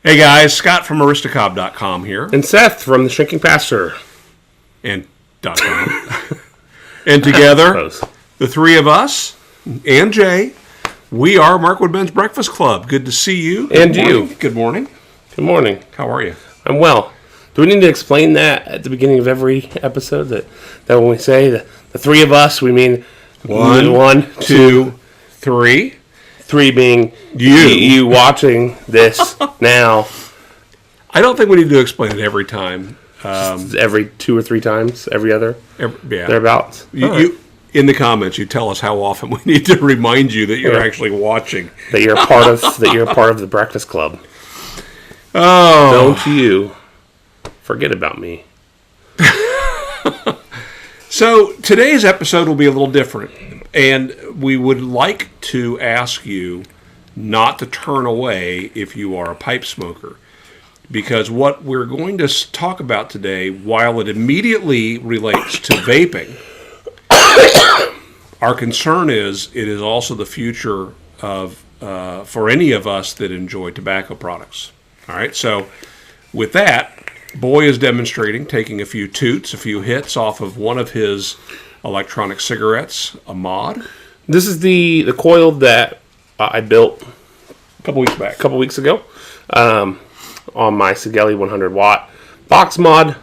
Hey guys, Scott from Aristocob.com here. And Seth from The Shrinking Pastor. And .com. And together, the three of us, and Jay, we are Mark Woodman's Breakfast Club. Good to see you. And you. Good morning. Good morning. How are you? I'm well. Do we need to explain that at the beginning of every episode? That when we say the three of us, we mean one, two, three. Three being you watching this now. I don't think we need to explain it every time. Every 2 or 3 times, every other, thereabouts. You in the comments, you tell us how often we need to remind you that you're actually watching. That you're part of the Breakfast Club. Oh, don't you forget about me. So today's episode will be a little different, and we would like to ask you not to turn away if you are a pipe smoker, because what we're going to talk about today, while it immediately relates to vaping, our concern is it is also the future of for any of us that enjoy tobacco products. All right, so with that, Boy is demonstrating, taking a few toots, a few hits off of one of his electronic cigarettes, a mod. This is the coil that I built a couple weeks ago on my Cigalikes 100 watt box mod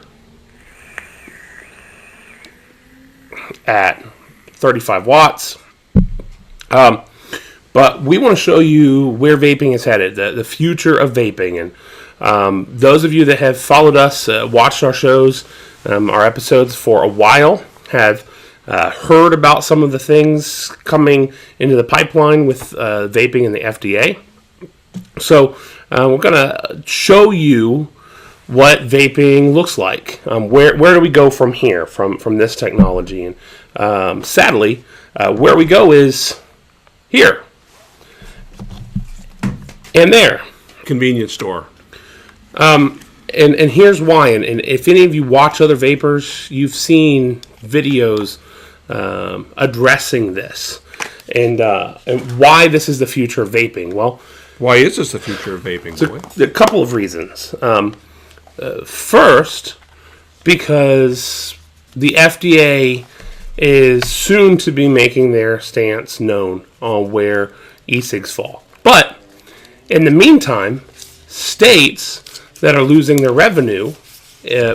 at 35 watts. But we want to show you where vaping is headed, the future of vaping. And those of you that have followed us, watched our shows, our episodes for a while, have heard about some of the things coming into the pipeline with vaping and the FDA. So we're going to show you what vaping looks like. Where do we go from here, from this technology? And sadly, where we go is here and there. Convenience store. And here's why. And if any of you watch other vapors, you've seen videos addressing this and why this is the future of vaping. Well, why is this the future of vaping? A couple of reasons. First, because the FDA is soon to be making their stance known on where eCigs fall. But in the meantime, states that are losing their revenue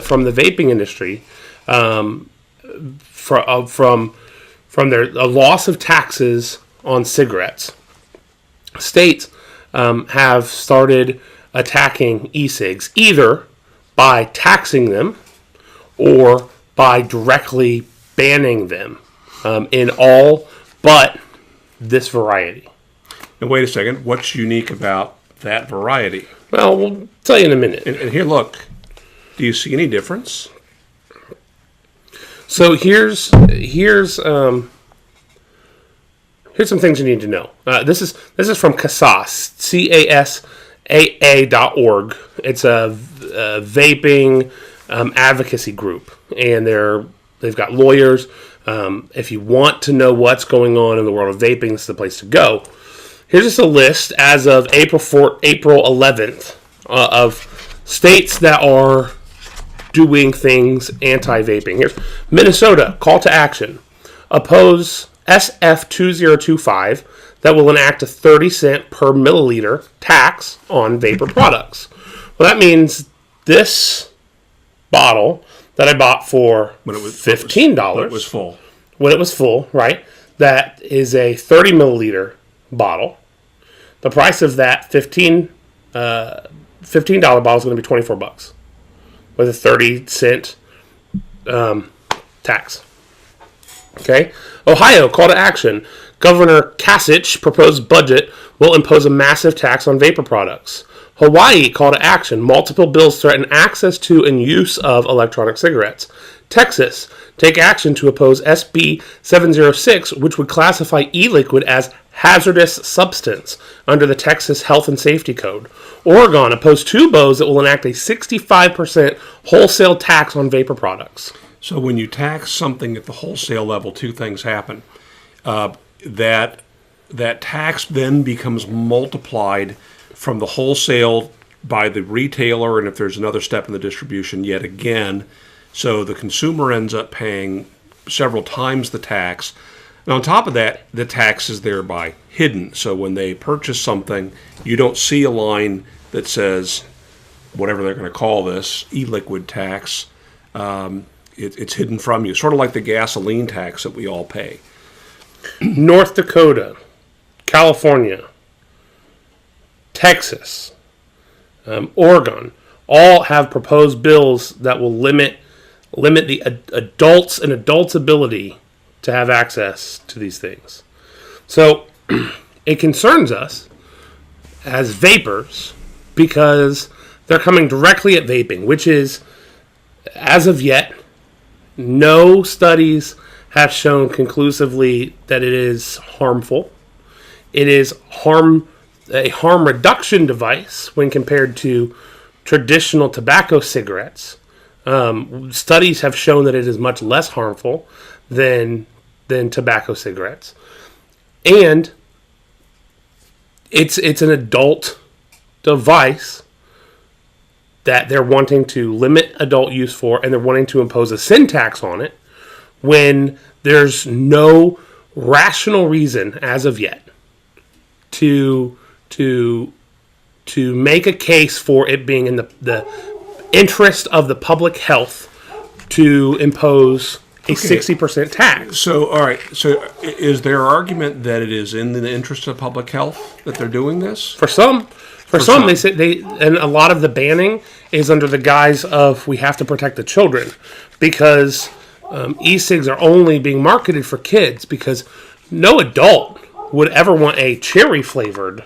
from the vaping industry from their loss of taxes on cigarettes. States have started attacking eCigs either by taxing them or by directly banning them in all but this variety. And wait a second, what's unique about that variety? Well, we'll tell you in a minute. And here, look. Do you see any difference? So here's some things you need to know. This is from CASAS, CASAA.org. It's a vaping advocacy group, and they've got lawyers. If you want to know what's going on in the world of vaping, this is the place to go. Here's just a list as of April 11th of states that are doing things anti-vaping. Here's Minnesota, call to action. Oppose SF 2025 that will enact a 30-cent per milliliter tax on vapor products. Well, that means this bottle that I bought for $15. When it was full. When it was full, right? That is a 30 milliliter bottle. The price of that $15 bottle is going to be $24 with a 30-cent tax. Okay. Ohio, call to action. Governor Kasich proposed budget will impose a massive tax on vapor products. Hawaii, call to action. Multiple bills threaten access to and use of electronic cigarettes. Texas, take action to oppose SB 706, which would classify e-liquid as hazardous substance under the Texas Health and Safety Code. Oregon opposed 2 bills that will enact a 65% wholesale tax on vapor products. So when you tax something at the wholesale level, two things happen. That tax then becomes multiplied from the wholesale by the retailer, and if there's another step in the distribution, yet again. So the consumer ends up paying several times the tax. And on top of that, the tax is thereby hidden. So when they purchase something, you don't see a line that says, whatever they're going to call this, e-liquid tax. It's hidden from you. Sort of like the gasoline tax that we all pay. North Dakota, California, Texas, Oregon, all have proposed bills that will limit the adults' ability to have access to these things. So it concerns us as vapors because they're coming directly at vaping, which is, as of yet, no studies have shown conclusively that it is harmful. It is a harm reduction device when compared to traditional tobacco cigarettes. Studies have shown that it is much less harmful than tobacco cigarettes, and it's an adult device that they're wanting to limit adult use for, and they're wanting to impose a sin tax on it when there's no rational reason as of yet to make a case for it being in the interest of the public health to impose a 60% tax. So, all right. So, is there argument that it is in the interest of public health that they're doing this? For some, they say and a lot of the banning is under the guise of we have to protect the children because e-cigs are only being marketed for kids because no adult would ever want a cherry flavored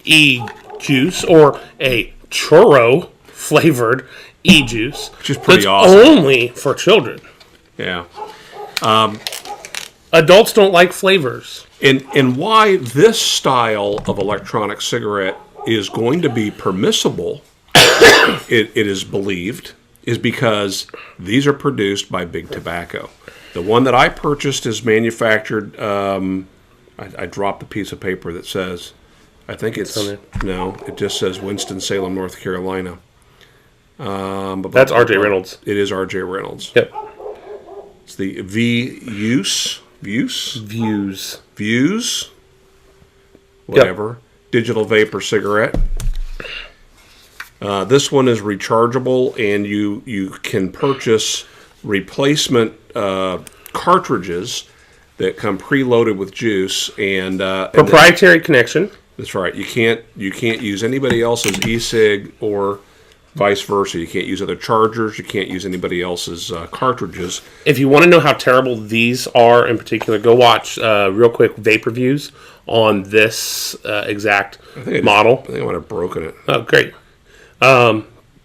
e-juice or a churro flavored e-juice. Which is pretty that's awesome. Only for children. Yeah. Adults don't like flavors. And why this style of electronic cigarette is going to be permissible, it is believed, is because these are produced by Big Tobacco. The one that I purchased is manufactured, I dropped the piece of paper that says, I think it's, no, it just says Winston-Salem, North Carolina. That's R.J. Reynolds. It is R.J. Reynolds. Yep. It's the Views, whatever, yep. Digital vapor cigarette. This one is rechargeable, and you can purchase replacement cartridges that come preloaded with juice and proprietary connection. That's right. You can't use anybody else's e-cig or vice versa. You can't use other chargers. You can't use anybody else's cartridges. If you want to know how terrible these are in particular, go watch real quick vape reviews on this exact model. I think I might have broken it. Oh, great.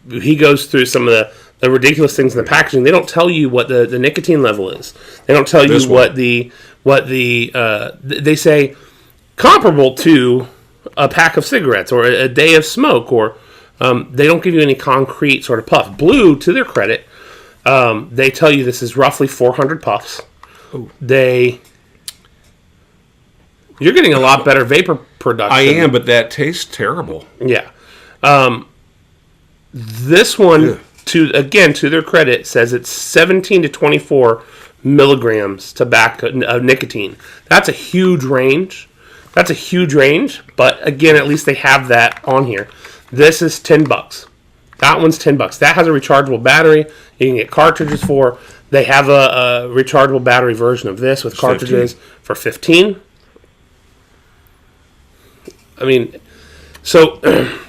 He goes through some of the ridiculous things in the packaging. They don't tell you what the nicotine level is. They don't tell you what the they say comparable to a pack of cigarettes or a day of smoke, or they don't give you any concrete sort of puff. Blue, to their credit, they tell you this is roughly 400 puffs. Ooh. You're getting a lot better vapor production. I am, but that tastes terrible. Yeah. This one, to their credit, says it's 17 to 24 milligrams tobacco nicotine. That's a huge range. But again, at least they have that on here. This is $10. That one's $10. That has a rechargeable battery. You can get cartridges for. They have a rechargeable battery version of this with cartridges for $15. I mean, so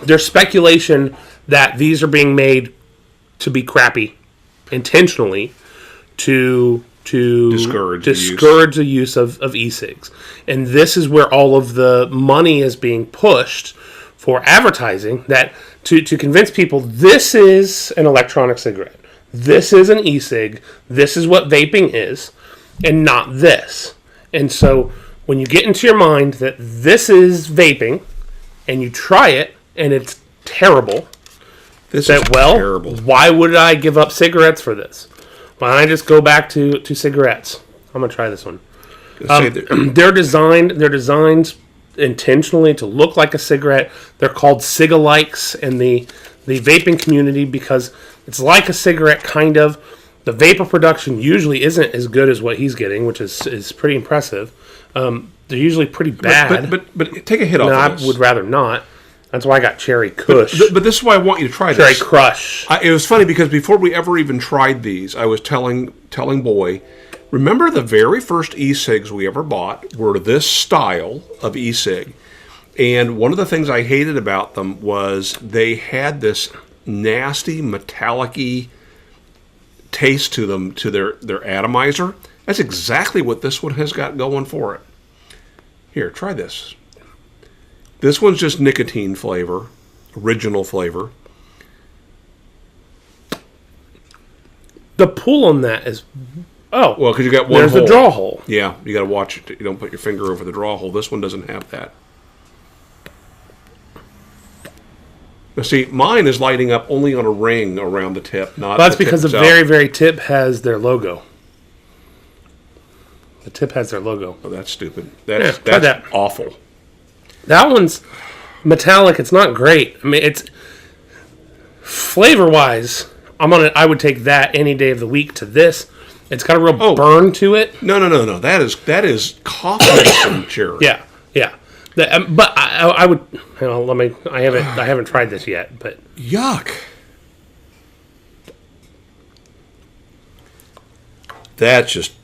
there's speculation that these are being made to be crappy intentionally to discourage the use of e-cigs. And this is where all of the money is being pushed for advertising, that to convince people this is an electronic cigarette, this is an e-cig, this is what vaping is, and not this. And so when you get into your mind that this is vaping, and you try it, and it's terrible, terrible. Why would I give up cigarettes for this? Why don't I just go back to cigarettes? I'm gonna try this one. They're designed intentionally to look like a cigarette. They're called cigalikes in the vaping community because it's like a cigarette, kind of. The vapor production usually isn't as good as what he's getting, which is pretty impressive. They're usually pretty bad. But take a hit off of this. I would rather not. That's why I got Cherry Kush. But this is why I want you to try Cherry this. Crush. It was funny because before we ever even tried these, I was telling Boy, remember the very first eCigs we ever bought were this style of eCig. And one of the things I hated about them was they had this nasty metallic-y taste to them, to their atomizer. That's exactly what this one has got going for it. Here, try this. This one's just nicotine flavor, original flavor. The pull on that is... Oh, well, because you got one there's hole. the draw hole. Yeah, you got to watch it. You don't put your finger over the draw hole. This one doesn't have that. Now, see, mine is lighting up only on a ring around the tip, not. Well, that's because the very, very tip has their logo. The tip has their logo. Oh, that's stupid. Try That's that. awful. That one's metallic. It's not great. I mean, it's flavor-wise. I would take that any day of the week to this. It's got a real burn to it. No. That is cough medicine cherry. Yeah. But I would. I haven't tried this yet. But yuck. That's just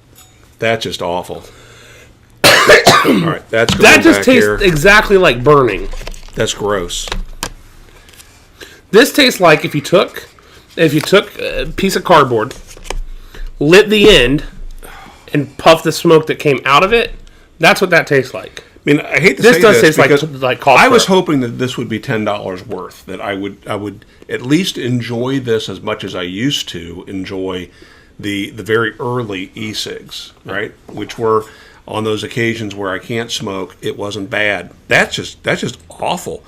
awful. All right, that's going that just back tastes here. exactly like burning. That's gross. This tastes like if you took a piece of cardboard, lit the end, and puffed the smoke that came out of it. That's what that tastes like. I mean, I hate to This say does this taste because like cough I was syrup. hoping that this would be $10 worth. That I would at least enjoy this as much as I used to enjoy the very early eCigs, right? Which were on those occasions where I can't smoke. It wasn't bad. That's just awful.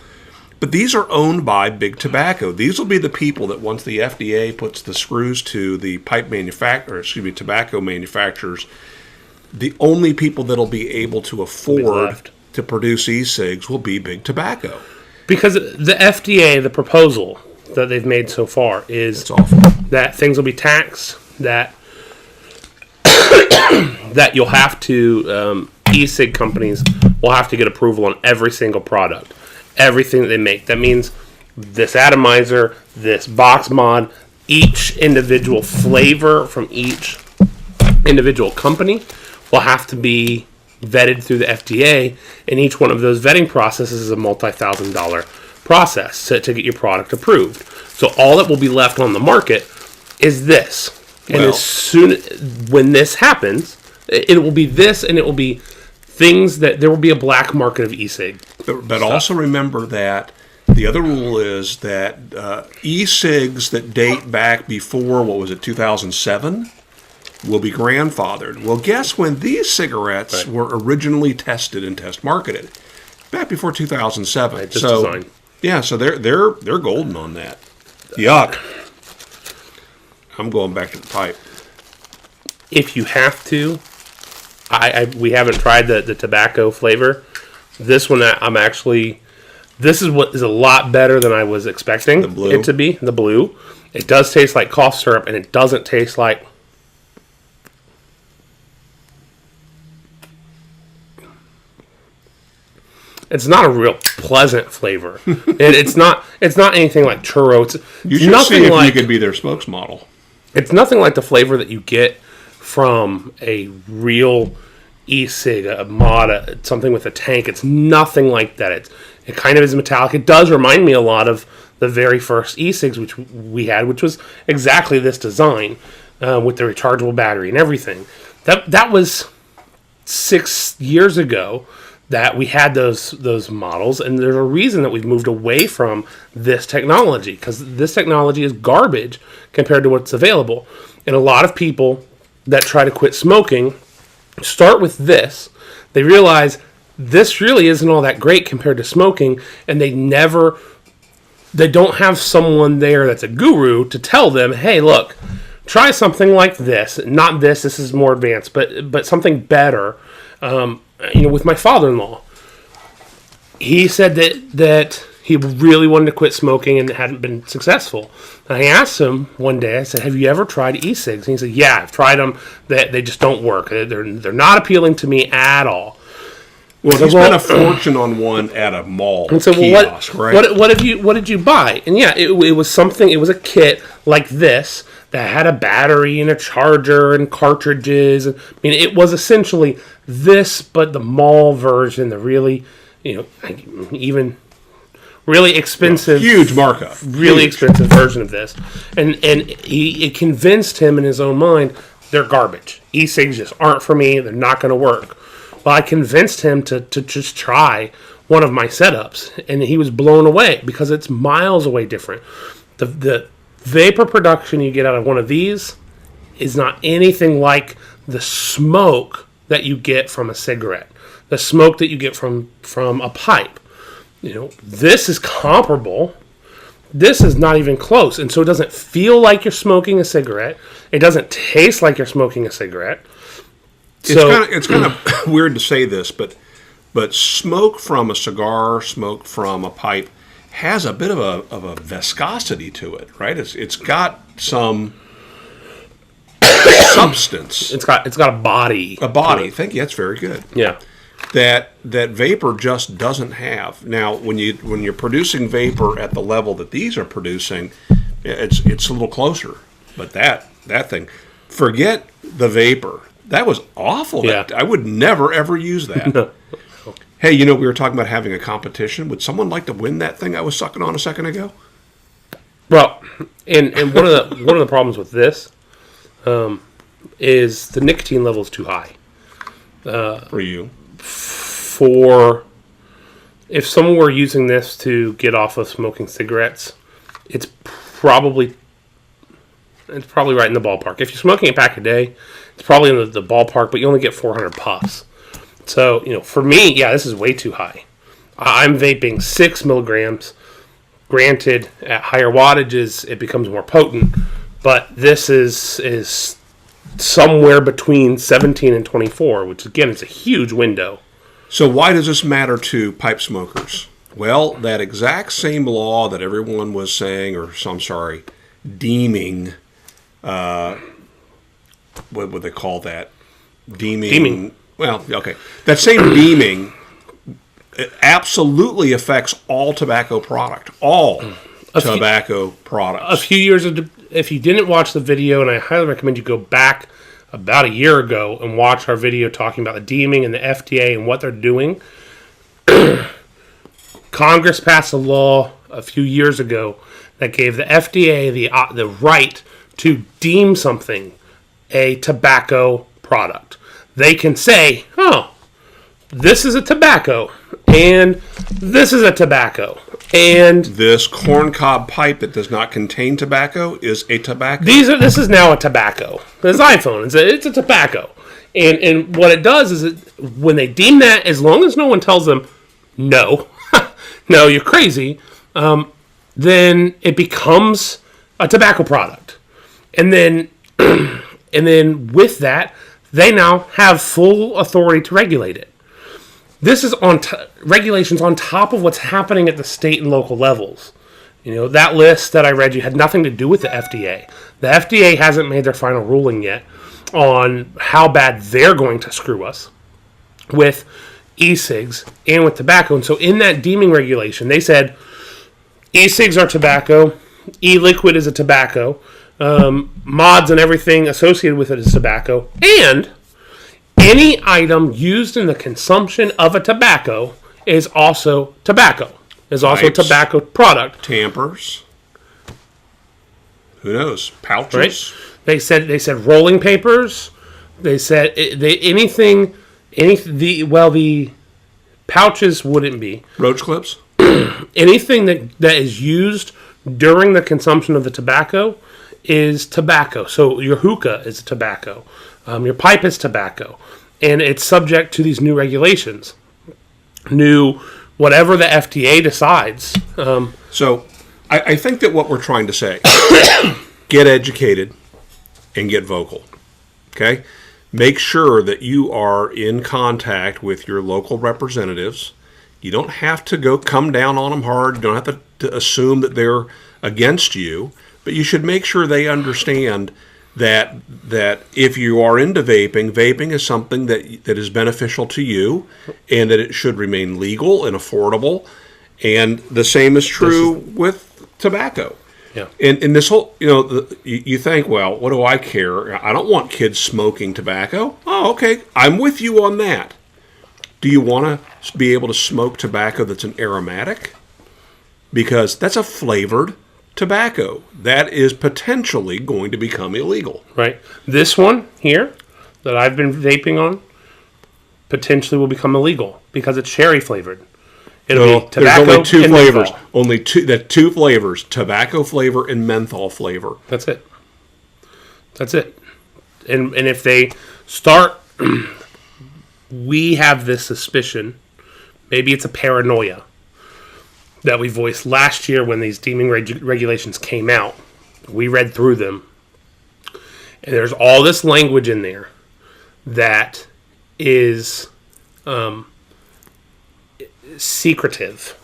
But these are owned by Big Tobacco. These will be the people that once the FDA puts the screws to the tobacco manufacturers, the only people that'll be able to afford to produce e-cigs will be Big Tobacco. Because the FDA, the proposal that they've made so far is It's awful. that things will be taxed, that that you'll have to, e-cig companies will have to get approval on every single product, everything that they make. That means this atomizer, this box mod, each individual flavor from each individual company will have to be vetted through the FDA, and each one of those vetting processes is a multi-$1,000 process to get your product approved. So all that will be left on the market is this. And as soon when this happens, it will be this, and it will be things that there will be a black market of e-cig. But also remember that the other rule is that e-cigs that date back before, 2007, will be grandfathered. Well, guess when these cigarettes were originally tested and test marketed? Back before 2007. Design. Yeah, so they're golden on that. Yuck. I'm going back to the pipe. If you have to, we haven't tried the tobacco flavor. This one, this is what is a lot better than I was expecting it to be. The blue. It does taste like cough syrup, and it doesn't taste like... It's not a real pleasant flavor. It's not anything like churro. You should see if you could be their spokesmodel. It's nothing like the flavor that you get from a real e-cig, a mod, something with a tank. It's nothing like that. It kind of is metallic. It does remind me a lot of the very first e-cigs which we had, which was exactly this design with the rechargeable battery and everything. That was 6 years ago that we had those models, and there's a reason that we've moved away from this technology, because this technology is garbage compared to what's available. And a lot of people that try to quit smoking start with this. They realize this really isn't all that great compared to smoking, and they don't have someone there that's a guru to tell them, hey, look, try something like this. Not this is more advanced, but something better. With my father-in-law, he said that he really wanted to quit smoking and hadn't been successful. And I asked him one day, I said, have you ever tried eCigs? And he said, yeah, I've tried them. They just don't work. They're not appealing to me at all. Well, he spent a fortune on one at a mall and so, kiosk, right? What did you buy? And yeah, it was something. It was a kit like this that had a battery and a charger and cartridges. I mean, it was essentially this, but the mall version, the really, even really expensive, huge markup, really expensive version of this. And it convinced him in his own mind, they're garbage. eCigs just aren't for me. They're not going to work. Well, I convinced him to just try one of my setups, and he was blown away because it's miles away different. The vapor production you get out of one of these is not anything like the smoke that you get from a cigarette, the smoke that you get from a pipe. This is comparable. This is not even close, and so it doesn't feel like you're smoking a cigarette. It doesn't taste like you're smoking a cigarette. It's kind of weird to say this, but smoke from a cigar, smoke from a pipe, has a bit of a viscosity to it, right? It's got some substance. It's got a body. A body. Thank you. That's very good. Yeah. That vapor just doesn't have. Now, when you're producing vapor at the level that these are producing, it's a little closer. But that thing, forget the vapor. That was awful. Yeah. I would never, ever use that. No. Hey, we were talking about having a competition. Would someone like to win that thing I was sucking on a second ago? Well, and one of the problems with this is the nicotine level is too high. For you? If someone were using this to get off of smoking cigarettes, it's probably right in the ballpark. If you're smoking a pack a day, it's probably in the ballpark, but you only get 400 puffs. So, for me, yeah, this is way too high. I'm vaping 6 milligrams. Granted, at higher wattages, it becomes more potent, but this is somewhere between 17 and 24, which, again, is a huge window. So why does this matter to pipe smokers? Well, that exact same law that everyone was saying, deeming, what would they call that? Deeming. Well, okay. That same deeming absolutely affects all tobacco product. Tobacco products. A few years ago, if you didn't watch the video, and I highly recommend you go back about a year ago and watch our video talking about the deeming and the FDA and what they're doing. Congress passed a law a few years ago that gave the FDA the right to deem something a tobacco product. They can say, this is a tobacco, and this is a tobacco, and this corncob pipe that does not contain tobacco is a tobacco. This is now a tobacco. This iPhone, it's a tobacco, and what it does is when they deem that, as long as no one tells them no, no, you're crazy, then it becomes a tobacco product, and then with that, they now have full authority to regulate it. This is regulations on top of what's happening at the state and local levels. That list that I read you had nothing to do with the FDA. The FDA hasn't made their final ruling yet on how bad they're going to screw us with eCigs and with tobacco. And so in that deeming regulation, they said eCigs are tobacco, e-liquid is a tobacco, mods and everything associated with it is tobacco, and any item used in the consumption of a tobacco is also tobacco. Is also Pipes, a tobacco product. Tampers. Who knows? Pouches. Right? They said rolling papers. They said the pouches wouldn't be. Roach clips. Anything that is used during the consumption of the tobacco is tobacco. So your hookah is tobacco. Your pipe is tobacco. And it's subject to these new regulations. Whatever the FDA decides. So I think that what we're trying to say, get educated and get vocal. Okay? Make sure that you are in contact with your local representatives You don't have to come down on them hard. You don't have to assume that they're against you, but you should make sure they understand that if you are into vaping is something that is beneficial to you, and that it should remain legal and affordable. And the same is true with tobacco. Yeah. And this whole, you think, well, what do I care? I don't want kids smoking tobacco. Oh, okay. I'm with you on that. Do you want to be able to smoke tobacco that's an aromatic? Because that's a flavored tobacco. That is potentially going to become illegal. Right. This one here that I've been vaping on potentially will become illegal because it's cherry flavored. It'll be tobacco. There's only two flavors. Menthol. Only two flavors: tobacco flavor and menthol flavor. That's it. And if they start, we have this suspicion. Maybe it's a paranoia that we voiced last year when these deeming regulations came out. We read through them, and there's all this language in there that is secretive,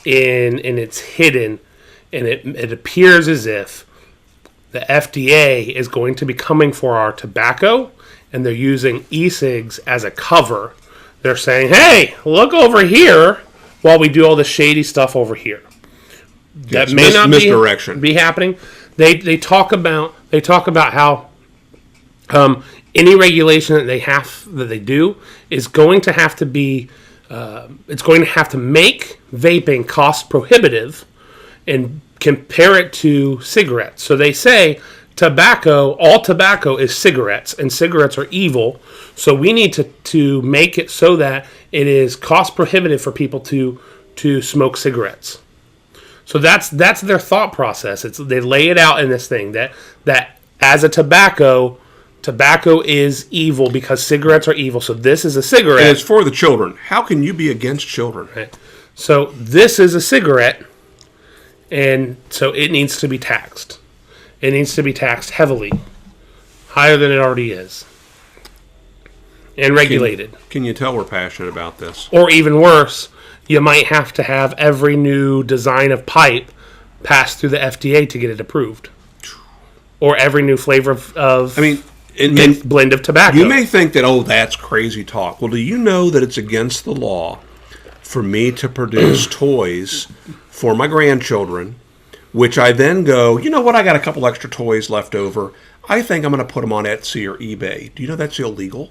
and it's hidden, and it appears as if the FDA is going to be coming for our tobacco, and they're using eCigs as a cover. They're saying, hey, look over here while we do all the shady stuff over here. That may not misdirection. be happening. They talk about how any regulation that they do is going to have to be it's going to have to make vaping cost prohibitive and compare it to cigarettes. So they say all tobacco is cigarettes, and cigarettes are evil. So we need to make it so that it is cost prohibitive for people to smoke cigarettes. So that's their thought process. They lay it out in this thing that as a tobacco is evil because cigarettes are evil. So this is a cigarette. And it's for the children. How can you be against children? Right. So this is a cigarette, and so it needs to be taxed. It needs to be taxed heavily, higher than it already is, and regulated. Can you tell we're passionate about this? Or even worse, you might have to have every new design of pipe pass through the FDA to get it approved. Or every new flavor of blend of tobacco. You may think that, that's crazy talk. Well, do you know that it's against the law for me to produce toys for my grandchildren, which I then go, you know what, I got a couple extra toys left over. I think I'm going to put them on Etsy or eBay. Do you know that's illegal?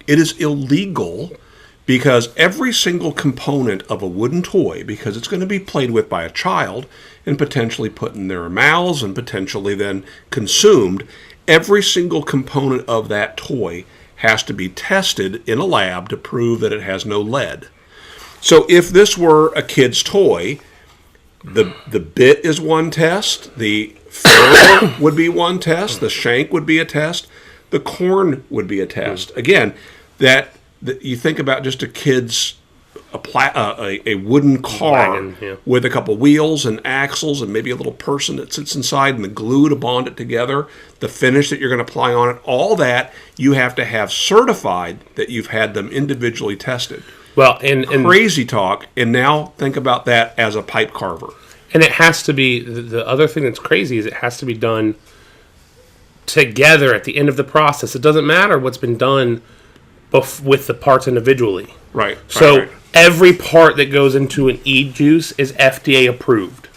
It is illegal because every single component of a wooden toy, because it's going to be played with by a child and potentially put in their mouths and potentially then consumed, every single component of that toy has to be tested in a lab to prove that it has no lead. So if this were a kid's toy, the bit is one test, the ferrule would be one test, the shank would be a test, the corn would be a test. Again, that you think about just a kid's a wooden car wagon, with a couple wheels and axles and maybe a little person that sits inside and the glue to bond it together, the finish that you're going to apply on it, all that you have to have certified that you've had them individually tested. Well, and crazy talk, and now think about that as a pipe carver. And it has to be, the other thing that's crazy is it has to be done together at the end of the process. It doesn't matter what's been done with the parts individually. Right. So every part that goes into an e-juice is FDA approved.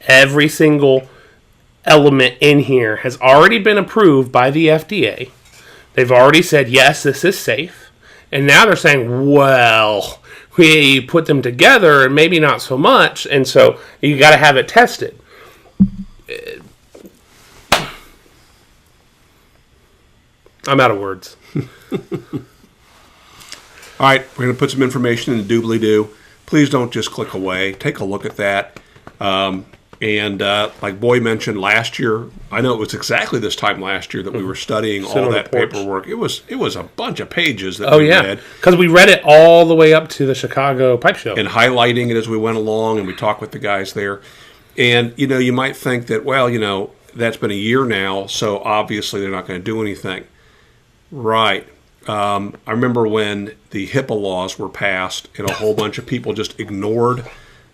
Every single element in here has already been approved by the FDA. They've already said, yes, this is safe. And now they're saying, well, we put them together and maybe not so much. And so you got to have it tested. I'm out of words. All right, we're going to put some information in the doobly-doo. Please don't just click away. Take a look at that. And like Boy mentioned last year, I know it was exactly this time last year that we were studying all that paperwork. It was a bunch of pages that we read. Because we read it all the way up to the Chicago Pipe Show. And highlighting it as we went along, and we talked with the guys there. And, you might think that, that's been a year now, so obviously they're not going to do anything. Right. I remember when the HIPAA laws were passed and a whole bunch of people just ignored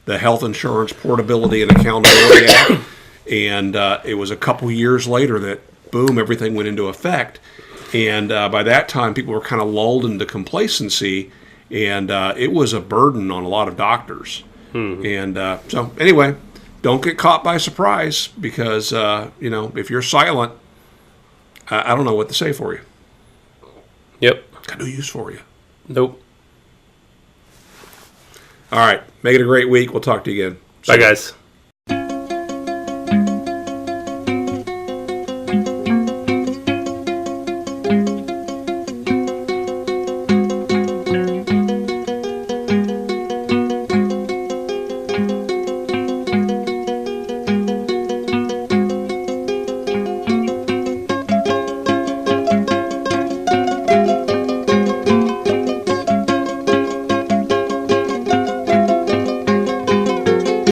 the Health Insurance Portability and Accountability Act. And it was a couple years later that, boom, everything went into effect. And by that time, people were kind of lulled into complacency, and it was a burden on a lot of doctors. And so, anyway, don't get caught by surprise because, if you're silent, I don't know what to say for you. Yep. Got no use for you. Nope. All right. Make it a great week. We'll talk to you again. Bye, guys.